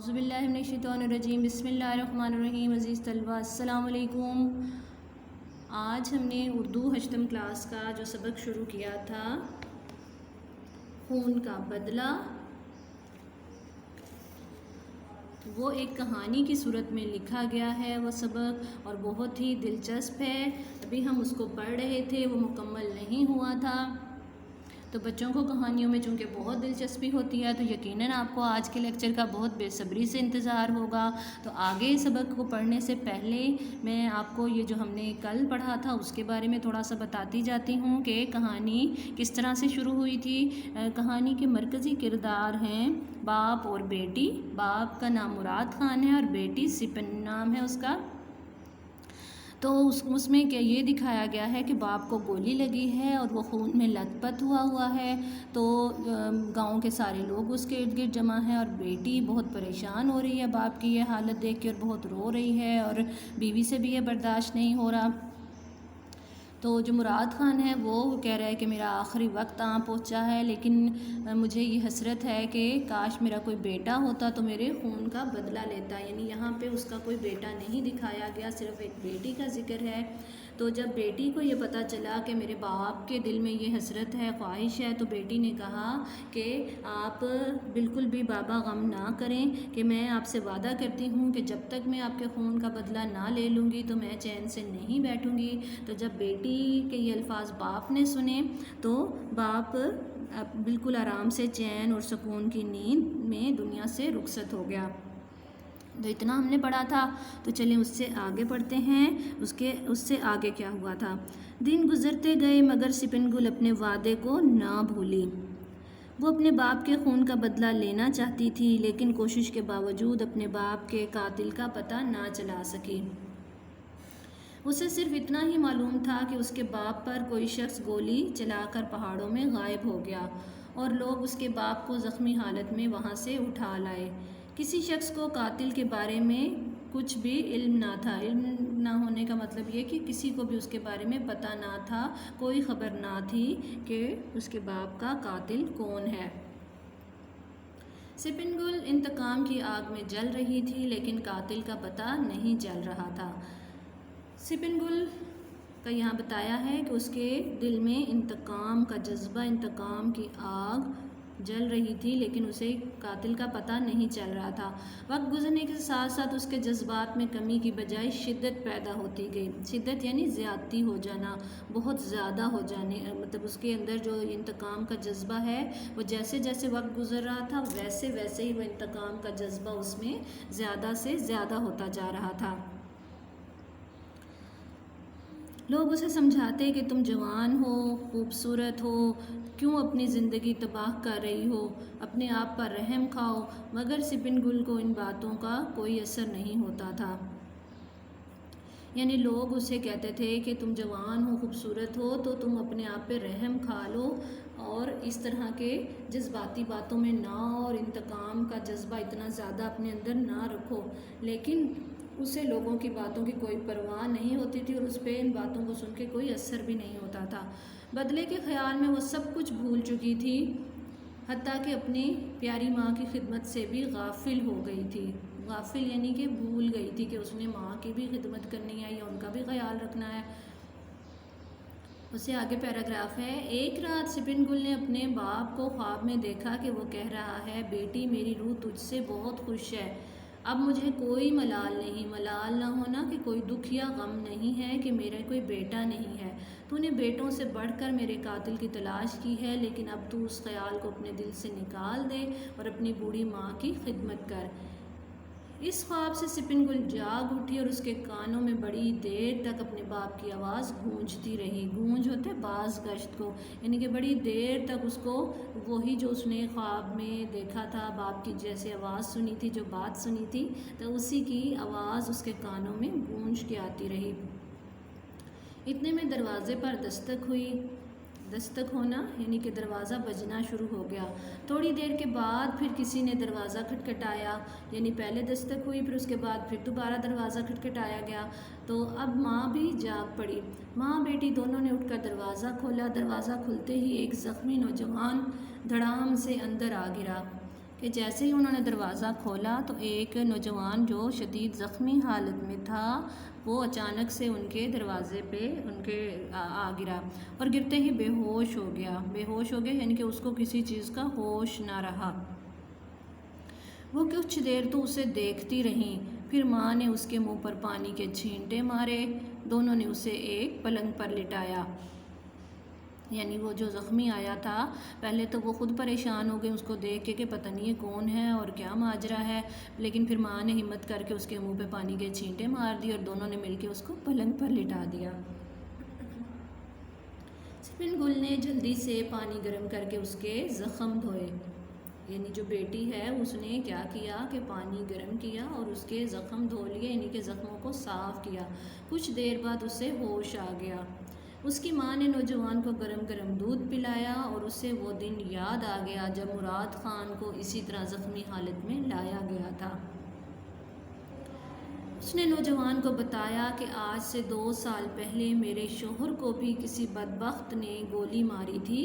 اعوذ باللہ من الشیطان الرجیم بسم اللہ الرحمن الرحیم عزیز طلبہ السلام علیکم۔ آج ہم نے اردو ہشتم کلاس کا جو سبق شروع کیا تھا خون کا بدلہ، وہ ایک کہانی کی صورت میں لکھا گیا ہے وہ سبق، اور بہت ہی دلچسپ ہے۔ ابھی ہم اس کو پڑھ رہے تھے، وہ مکمل نہیں ہوا تھا، تو بچوں کو کہانیوں میں چونکہ بہت دلچسپی ہوتی ہے تو یقیناً آپ کو آج کے لیکچر کا بہت بے صبری سے انتظار ہوگا۔ تو آگے سبق کو پڑھنے سے پہلے میں آپ کو یہ جو ہم نے کل پڑھا تھا اس کے بارے میں تھوڑا سا بتاتی جاتی ہوں کہ کہانی کس طرح سے شروع ہوئی تھی۔ کہانی کے مرکزی کردار ہیں باپ اور بیٹی۔ باپ کا نام مراد خان ہے اور بیٹی سپن نام ہے اس کا۔ تو اس میں کیا یہ دکھایا گیا ہے کہ باپ کو گولی لگی ہے اور وہ خون میں لت پت ہوا ہے، تو گاؤں کے سارے لوگ اس کے ارد گرد جمع ہیں، اور بیٹی بہت پریشان ہو رہی ہے باپ کی یہ حالت دیکھ کے، اور بہت رو رہی ہے، اور بیوی سے بھی یہ برداشت نہیں ہو رہا۔ تو جو مراد خان ہے وہ کہہ رہا ہے کہ میرا آخری وقت پہنچا ہے، لیکن مجھے یہ حسرت ہے کہ کاش میرا کوئی بیٹا ہوتا تو میرے خون کا بدلہ لیتا۔ یعنی یہاں پہ اس کا کوئی بیٹا نہیں دکھایا گیا، صرف ایک بیٹی کا ذکر ہے۔ تو جب بیٹی کو یہ پتہ چلا کہ میرے باپ کے دل میں یہ حسرت ہے، خواہش ہے، تو بیٹی نے کہا کہ آپ بالکل بھی بابا غم نہ کریں، کہ میں آپ سے وعدہ کرتی ہوں کہ جب تک میں آپ کے خون کا بدلہ نہ لے لوں گی تو میں چین سے نہیں بیٹھوں گی۔ تو جب بیٹی کے یہ الفاظ باپ نے سنے تو باپ بالکل آرام سے چین اور سکون کی نیند میں دنیا سے رخصت ہو گیا۔ تو اتنا ہم نے پڑھا تھا، تو چلیں اس سے آگے پڑھتے ہیں۔ اس سے آگے کیا ہوا تھا۔ دن گزرتے گئے مگر سپن گل اپنے وعدے کو نہ بھولی۔ وہ اپنے باپ کے خون کا بدلہ لینا چاہتی تھی، لیکن کوشش کے باوجود اپنے باپ کے قاتل کا پتہ نہ چلا سکی۔ اسے صرف اتنا ہی معلوم تھا کہ اس کے باپ پر کوئی شخص گولی چلا کر پہاڑوں میں غائب ہو گیا، اور لوگ اس کے باپ کو زخمی حالت میں وہاں سے اٹھا لائے۔ کسی شخص کو قاتل کے بارے میں کچھ بھی علم نہ تھا۔ علم نہ ہونے کا مطلب یہ کہ کسی کو بھی اس کے بارے میں پتہ نہ تھا، کوئی خبر نہ تھی کہ اس کے باپ کا قاتل کون ہے۔ سپن گل انتقام کی آگ میں جل رہی تھی، لیکن قاتل کا پتہ نہیں چل رہا تھا۔ سپن گل کا یہاں بتایا ہے کہ اس کے دل میں انتقام کا جذبہ، انتقام کی آگ جل رہی تھی، لیکن اسے قاتل کا پتہ نہیں چل رہا تھا۔ وقت گزرنے کے ساتھ ساتھ اس کے جذبات میں کمی کی بجائے شدت پیدا ہوتی گئی۔ شدت یعنی زیادتی ہو جانا، بہت زیادہ ہو جانے، مطلب اس کے اندر جو انتقام کا جذبہ ہے وہ جیسے جیسے وقت گزر رہا تھا ویسے ویسے ہی وہ انتقام کا جذبہ اس میں زیادہ سے زیادہ ہوتا جا رہا تھا۔ لوگ اسے سمجھاتے کہ تم جوان ہو، خوبصورت ہو، کیوں اپنی زندگی تباہ کر رہی ہو، اپنے آپ پر رحم کھاؤ، مگر سپن گل کو ان باتوں کا کوئی اثر نہیں ہوتا تھا۔ یعنی لوگ اسے کہتے تھے کہ تم جوان ہو، خوبصورت ہو، تو تم اپنے آپ پہ رحم کھا لو اور اس طرح کے جذباتی باتوں میں نہ آؤ، اور انتقام کا جذبہ اتنا زیادہ اپنے اندر نہ رکھو۔ لیکن اسے لوگوں کی باتوں کی کوئی پرواہ نہیں ہوتی تھی، اور اس پہ ان باتوں کو سن کے کوئی اثر بھی نہیں ہوتا تھا۔ بدلے کے خیال میں وہ سب کچھ بھول چکی تھی، حتیٰ کہ اپنی پیاری ماں کی خدمت سے بھی غافل ہو گئی تھی۔ غافل یعنی کہ بھول گئی تھی کہ اس نے ماں کی بھی خدمت کرنی ہے یا ان کا بھی خیال رکھنا ہے۔ اس سے آگے پیراگراف ہے۔ ایک رات سپن گل نے اپنے باپ کو خواب میں دیکھا کہ وہ کہہ رہا ہے، بیٹی میری روح تجھ سے بہت خوش ہے، اب مجھے کوئی ملال نہیں، ملال نہ ہونا کہ کوئی دکھ یا غم نہیں ہے کہ میرا کوئی بیٹا نہیں ہے۔ تو نے بیٹوں سے بڑھ کر میرے قاتل کی تلاش کی ہے، لیکن اب تو اس خیال کو اپنے دل سے نکال دے اور اپنی بوڑھی ماں کی خدمت کر۔ اس خواب سے سپن گل جاگ اٹھی اور اس کے کانوں میں بڑی دیر تک اپنے باپ کی آواز گونجتی رہی۔ گونج ہوتے باز گشت کو، یعنی کہ بڑی دیر تک اس کو وہی جو اس نے خواب میں دیکھا تھا، باپ کی جیسے آواز سنی تھی، جو بات سنی تھی، تو اسی کی آواز اس کے کانوں میں گونج کے آتی رہی۔ اتنے میں دروازے پر دستک ہوئی۔ دستک ہونا یعنی کہ دروازہ بجنا شروع ہو گیا۔ تھوڑی دیر کے بعد پھر کسی نے دروازہ کھٹکھٹایا، یعنی پہلے دستک ہوئی، پھر اس کے بعد پھر دوبارہ دروازہ کھٹکھٹایا گیا۔ تو اب ماں بھی جاگ پڑی۔ ماں بیٹی دونوں نے اٹھ کر دروازہ کھولا۔ دروازہ کھلتے ہی ایک زخمی نوجوان دھڑام سے اندر آ گرا۔ کہ جیسے ہی انہوں نے دروازہ کھولا تو ایک نوجوان جو شدید زخمی حالت میں تھا وہ اچانک سے ان کے دروازے پہ آ گرا اور گرتے ہی بے ہوش ہو گیا یعنی کہ اس کو کسی چیز کا ہوش نہ رہا۔ وہ کچھ دیر تو اسے دیکھتی رہیں، پھر ماں نے اس کے منہ پر پانی کے چھینٹے مارے، دونوں نے اسے ایک پلنگ پر لٹایا۔ یعنی وہ جو زخمی آیا تھا پہلے تو وہ خود پریشان ہو گئے اس کو دیکھ کے کہ پتہ نہیں یہ کون ہے اور کیا ماجرا ہے، لیکن پھر ماں نے ہمت کر کے اس کے منہ پہ پانی کے چھینٹے مار دی اور دونوں نے مل کے اس کو پلنگ پر لٹا دیا۔ سپن گل نے جلدی سے پانی گرم کر کے اس کے زخم دھوئے، یعنی جو بیٹی ہے اس نے کیا کیا کہ پانی گرم کیا اور اس کے زخم دھو لیے، یعنی کہ زخموں کو صاف کیا۔ کچھ دیر بعد اسے ہوش آ گیا۔ اس کی ماں نے نوجوان کو گرم گرم دودھ پلایا اور اسے وہ دن یاد آ گیا جب مراد خان کو اسی طرح زخمی حالت میں لایا گیا تھا۔ اس نے نوجوان کو بتایا کہ آج سے 2 سال پہلے میرے شوہر کو بھی کسی بدبخت نے گولی ماری تھی۔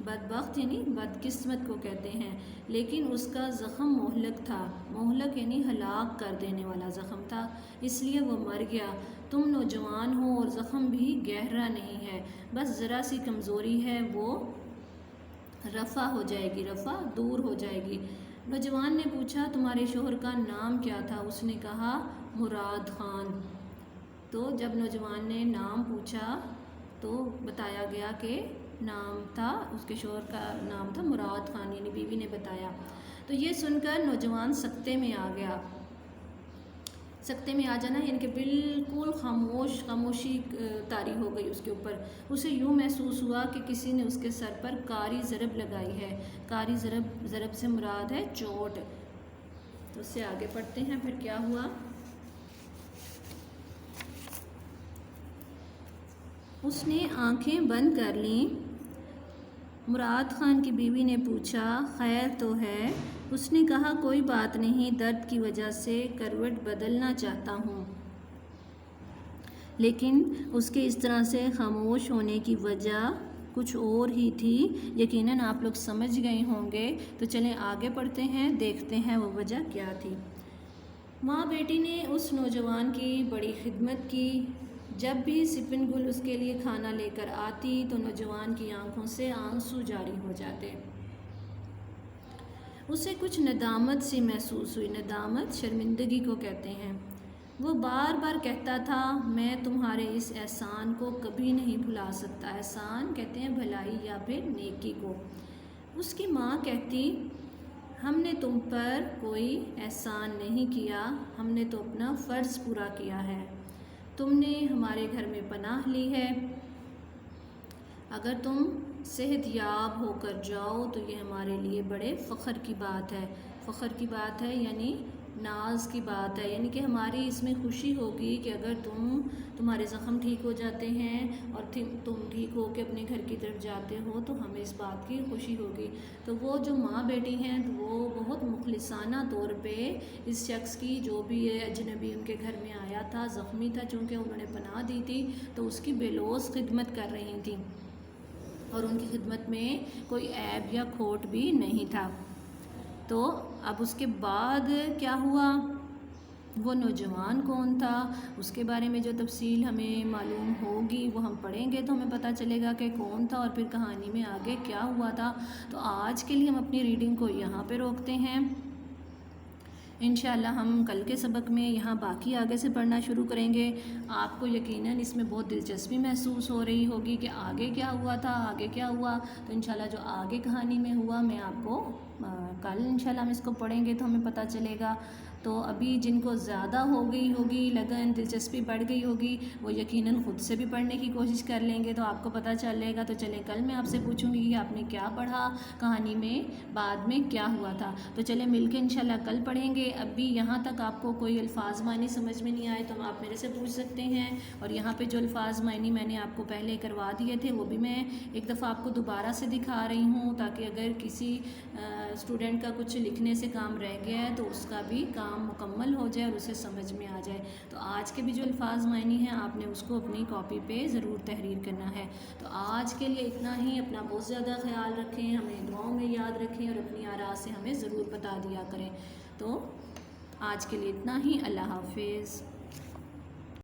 بدبخت یعنی بدقسمت کو کہتے ہیں، لیکن اس کا زخم مہلک تھا، مہلک یعنی ہلاک کر دینے والا زخم تھا، اس لیے وہ مر گیا۔ تم نوجوان ہو اور زخم بھی گہرا نہیں ہے، بس ذرا سی کمزوری ہے، وہ رفع ہو جائے گی، رفع دور ہو جائے گی۔ نوجوان نے پوچھا تمہارے شوہر کا نام کیا تھا؟ اس نے کہا مراد خان۔ تو جب نوجوان نے نام پوچھا تو بتایا گیا کہ نام تھا، اس کے شوہر کا نام تھا مراد خان، یعنی بیوی نے بتایا۔ تو یہ سن کر نوجوان سکتے میں آ گیا۔ سکتے میں آ جانا یعنی کہ بالکل خاموشی طاری ہو گئی اس کے اوپر۔ اسے یوں محسوس ہوا کہ کسی نے اس کے سر پر کاری ضرب لگائی ہے۔ کاری ضرب سے مراد ہے چوٹ۔ تو اس سے آگے پڑھتے ہیں پھر کیا ہوا۔ اس نے آنکھیں بند کر لیں۔ مراد خان کی بیوی نے پوچھا خیر تو ہے؟ اس نے کہا کوئی بات نہیں، درد کی وجہ سے کروٹ بدلنا چاہتا ہوں۔ لیکن اس کے اس طرح سے خاموش ہونے کی وجہ کچھ اور ہی تھی، یقیناً آپ لوگ سمجھ گئے ہوں گے۔ تو چلیں آگے پڑھتے ہیں، دیکھتے ہیں وہ وجہ کیا تھی۔ ماں بیٹی نے اس نوجوان کی بڑی خدمت کی۔ جب بھی سپن گل اس کے لیے کھانا لے کر آتی تو نوجوان کی آنکھوں سے آنسو جاری ہو جاتے۔ اسے کچھ ندامت سی محسوس ہوئی۔ ندامت شرمندگی کو کہتے ہیں۔ وہ بار بار کہتا تھا میں تمہارے اس احسان کو کبھی نہیں بھلا سکتا۔ احسان کہتے ہیں بھلائی یا پھر نیکی کو۔ اس کی ماں کہتی ہم نے تم پر کوئی احسان نہیں کیا، ہم نے تو اپنا فرض پورا کیا ہے۔ تم نے ہمارے گھر میں پناہ لی ہے، اگر تم صحت یاب ہو کر جاؤ تو یہ ہمارے لیے بڑے فخر کی بات ہے۔ فخر کی بات ہے یعنی ناز کی بات ہے، یعنی کہ ہماری اس میں خوشی ہوگی کہ اگر تمہارے زخم ٹھیک ہو جاتے ہیں اور تم ٹھیک ہو کے اپنے گھر کی طرف جاتے ہو تو ہمیں اس بات کی خوشی ہوگی۔ تو وہ جو ماں بیٹی ہیں وہ بہت مخلصانہ طور پہ اس شخص کی، جو بھی اجنبی ان کے گھر میں آیا تھا، زخمی تھا، چونکہ انہوں نے پناہ دی تھی تو اس کی بے لوث خدمت کر رہی تھیں اور ان کی خدمت میں کوئی عیب یا کھوٹ بھی نہیں تھا۔ تو اب اس کے بعد کیا ہوا، وہ نوجوان کون تھا، اس کے بارے میں جو تفصیل ہمیں معلوم ہوگی وہ ہم پڑھیں گے تو ہمیں پتہ چلے گا کہ کون تھا اور پھر کہانی میں آگے کیا ہوا تھا۔ تو آج کے لیے ہم اپنی ریڈنگ کو یہاں پہ روکتے ہیں۔ انشاءاللہ ہم کل کے سبق میں یہاں باقی آگے سے پڑھنا شروع کریں گے۔ آپ کو یقیناً اس میں بہت دلچسپی محسوس ہو رہی ہوگی کہ آگے کیا ہوا تھا، آگے کیا ہوا۔ تو انشاءاللہ جو آگے کہانی میں ہوا میں آپ کو کل انشاءاللہ ہم اس کو پڑھیں گے تو ہمیں پتہ چلے گا۔ تو ابھی جن کو زیادہ ہو گئی ہوگی لگن، دلچسپی بڑھ گئی ہوگی، وہ یقیناً خود سے بھی پڑھنے کی کوشش کر لیں گے تو آپ کو پتہ چلے گا۔ تو چلیں کل میں آپ سے پوچھوں گی کہ آپ نے کیا پڑھا، کہانی میں بعد میں کیا ہوا تھا۔ تو چلیں مل کے انشاءاللہ کل پڑھیں گے۔ ابھی یہاں تک آپ کو کوئی الفاظ معنی سمجھ میں نہیں آئے تو آپ میرے سے پوچھ سکتے ہیں، اور یہاں پہ جو الفاظ معنی میں نے آپ کو پہلے کروا دیے تھے وہ بھی میں ایک دفعہ آپ کو دوبارہ سے دکھا رہی ہوں، تاکہ اگر کسی اسٹوڈنٹ کا کچھ لکھنے سے کام رہ گیا ہے تو اس کا بھی کام مکمل ہو جائے اور اسے سمجھ میں آ جائے. تو آج کے بھی جو الفاظ معنی ہیں آپ نے اس کو اپنی کاپی پہ ضرور تحریر کرنا ہے. تو آج کے لیے اتنا ہی. اپنا بہت زیادہ خیال رکھیں, ہمیں دعاؤں میں یاد رکھیں اور اپنی آراء سے ہمیں ضرور بتا دیا کریں. تو آج کے لیے اتنا ہی. اللہ حافظ.